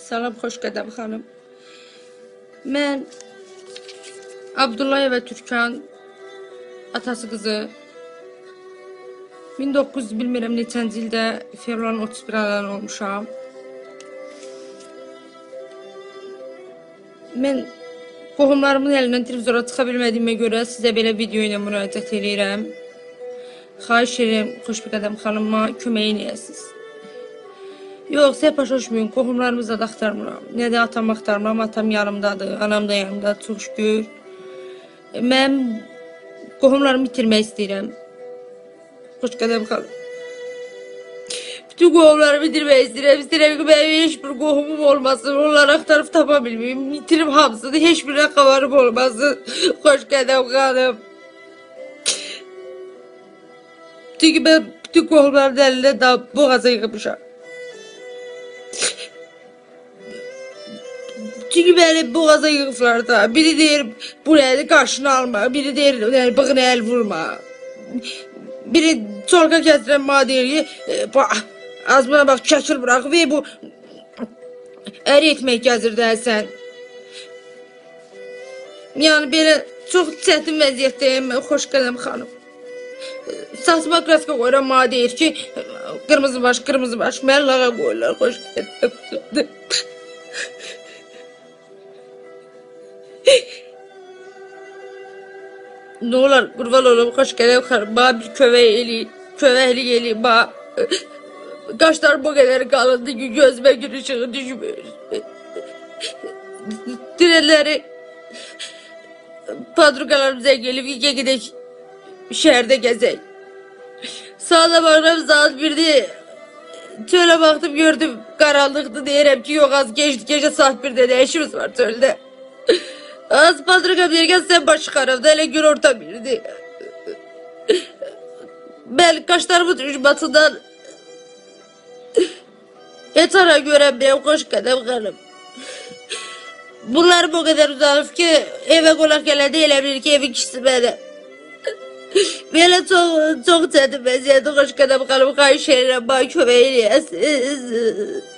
Salam, xoş qədəm xanım. Mən Abdullayeva Türkan atası qızı 1900 bilmirəm neçənci ildə fevralın 31 anan olmuşam. Mən qohumlarımın əlindən televizora çıxa bilmədiyimə görə sizə belə video ilə müraciət edirəm. Xahiş edirəm, xoş bir qədəm xanıma köməyin eləyəsiniz. Yox, sizə başa düşməyin, qohumlarımızı da axtarmıram. Nə də atam axtarmıram, atam yanımdadır, anam da yanımdadır, çox şükür. Mən qohumlarımı itirmək istəyirəm. Xoş qədəm xanım. Bütün qohumlarımı itirmək istəyirəm. İstəyirəm ki, mənim heç bir qohumum olmasın, onları axtarıb tapa bilməyim. İtirim hamısını, heç birine xabarım olmasın. Xoş qədəm xanım. Çünki mən bütün qohumlarımın əlində daha boğaza yığmışam. Çünki məni boğaza yığıblar da. Biri deyir, buraya qarşını alma. Biri deyir, bığına əl vurma. Biri çolka kəsdirən bana deyir ki, az buna bax, şəkil bırax və bu əri etmək gəzirdən sən. Yəni, belə çox çətin vəziyyətdəyim, xoş qədəm xanım. Saçma kraska qoyuram, bana deyir ki, qırmızı baş, məni lağa qoyurlar, xoş qədəm xanım. Ne olar, qurban olum, xoş gələm xanım, bana bir köməklik eləyin, bana. Qaşlarım o qədər qalındı ki, gözümə gün ışığı düşmür. Dünənləri padruqalarım zəng elib ki, gedək şəhərdə gəzək. Sağda baxıram, saat 1'di. Çölə baxdım, gördüm, qaranlıqdı, deyirəm ki, yox, az geçdi, gecə saat 1'də nə işimiz var çöldə. Az padruqam deyirkən, sən baş çıxarımda, elə gün orta 1'di. Mən qaşlarımın ucbatından heç ara görəməyəm, xoş qədəm xanım. Bunlarım o qədər uzanıb ki, evə qonaq gələndə elə bilir ki, evin kişisi mənəm. Belə çox çətin vəziyyətdə, xoş qədəm xanım, xahiş edirəm, bana kömək eləyəsiniz.